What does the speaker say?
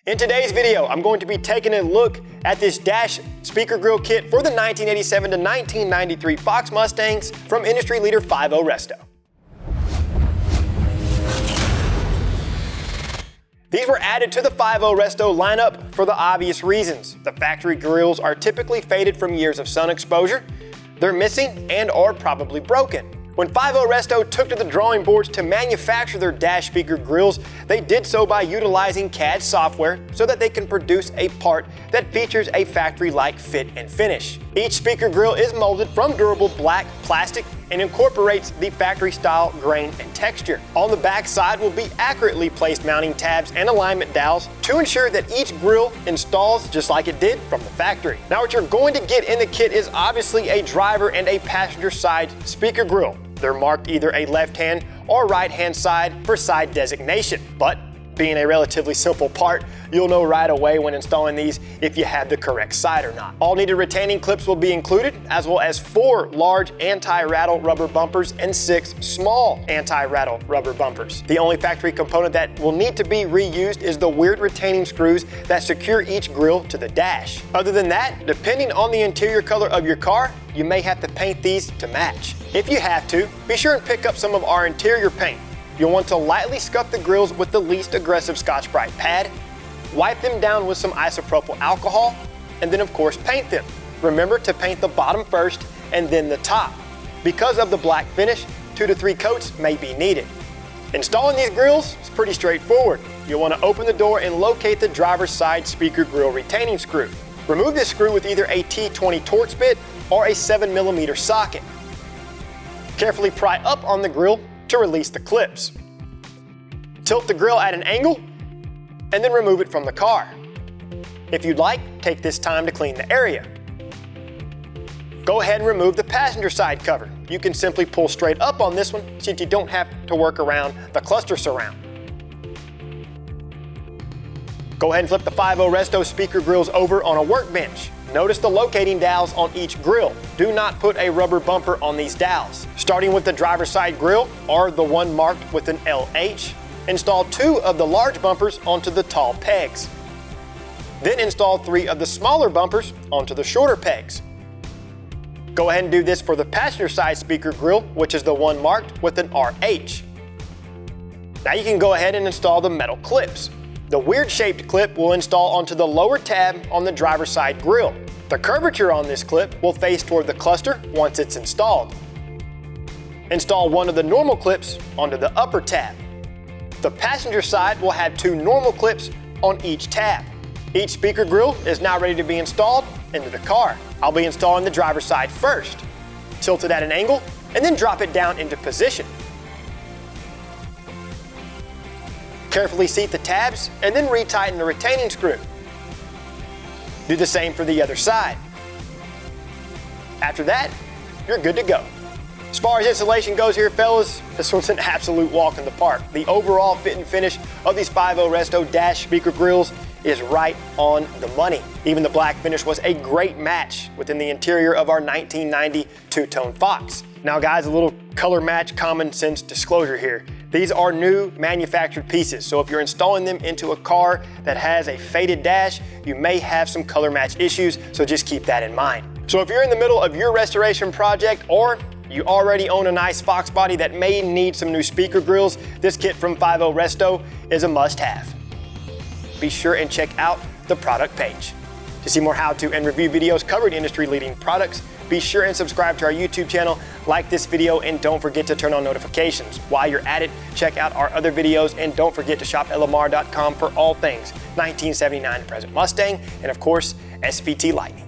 In today's video, I'm going to be taking a look at this dash speaker grill kit for the 1987 to 1993 Fox Mustangs from industry leader 5.0 Resto. These were added to the 5.0 Resto lineup for the obvious reasons. The factory grills are typically faded from years of sun exposure, they're missing and are probably broken. When 5.0 Resto took to the drawing boards to manufacture their dash speaker grills, they did so by utilizing CAD software so that they can produce a part that features a factory-like fit and finish. Each speaker grill is molded from durable black plastic and incorporates the factory-style grain and texture. On the back side will be accurately placed mounting tabs and alignment dowels to ensure that each grill installs just like it did from the factory. Now what you're going to get in the kit is obviously a driver and a passenger side speaker grill. They're marked either a left-hand or right-hand side for side designation, but being a relatively simple part, you'll know right away when installing these if you have the correct side or not. All needed retaining clips will be included, as well as 4 large anti-rattle rubber bumpers and 6 small anti-rattle rubber bumpers. The only factory component that will need to be reused is the weird retaining screws that secure each grill to the dash. Other than that, depending on the interior color of your car, you may have to paint these to match. If you have to, be sure and pick up some of our interior paint. You'll want to lightly scuff the grills with the least aggressive Scotch-Brite pad, wipe them down with some isopropyl alcohol, and then of course paint them. Remember to paint the bottom first and then the top. Because of the black finish, 2 to 3 coats may be needed. Installing these grills is pretty straightforward. You'll want to open the door and locate the driver's side speaker grill retaining screw. Remove this screw with either a T20 Torx bit or a 7mm socket. Carefully pry up on the grill to release the clips. Tilt the grill at an angle and then remove it from the car. If you'd like, take this time to clean the area. Go ahead and remove the passenger side cover. You can simply pull straight up on this one since you don't have to work around the cluster surround. Go ahead and flip the 5.0 Resto speaker grills over on a workbench. Notice the locating dowels on each grill. Do not put a rubber bumper on these dowels. Starting with the driver's side grill, or the one marked with an LH, install 2 of the large bumpers onto the tall pegs. Then install 3 of the smaller bumpers onto the shorter pegs. Go ahead and do this for the passenger side speaker grill, which is the one marked with an RH. Now you can go ahead and install the metal clips. The weird shaped clip will install onto the lower tab on the driver's side grill. The curvature on this clip will face toward the cluster once it's installed. Install 1 of the normal clips onto the upper tab. The passenger side will have 2 normal clips on each tab. Each speaker grill is now ready to be installed into the car. I'll be installing the driver's side first. Tilt it at an angle and then drop it down into position. Carefully seat the tabs and then retighten the retaining screw. Do the same for the other side. After that, you're good to go. As far as installation goes here, fellas, this one's an absolute walk in the park. The overall fit and finish of these 5.0 Resto dash speaker grills is right on the money. Even the black finish was a great match within the interior of our 1990 two-tone Fox. Now guys, a little color match common sense disclosure here. These are new manufactured pieces, so if you're installing them into a car that has a faded dash, you may have some color match issues, so just keep that in mind. So if you're in the middle of your restoration project or you already own a nice Fox body that may need some new speaker grills, this kit from 5.0 Resto is a must-have. Be sure and check out the product page. To see more how-to and review videos covering industry-leading products, be sure and subscribe to our YouTube channel, like this video, and don't forget to turn on notifications. While you're at it, check out our other videos, and don't forget to shop LMR.com for all things 1979 present Mustang, and of course, SVT Lightning.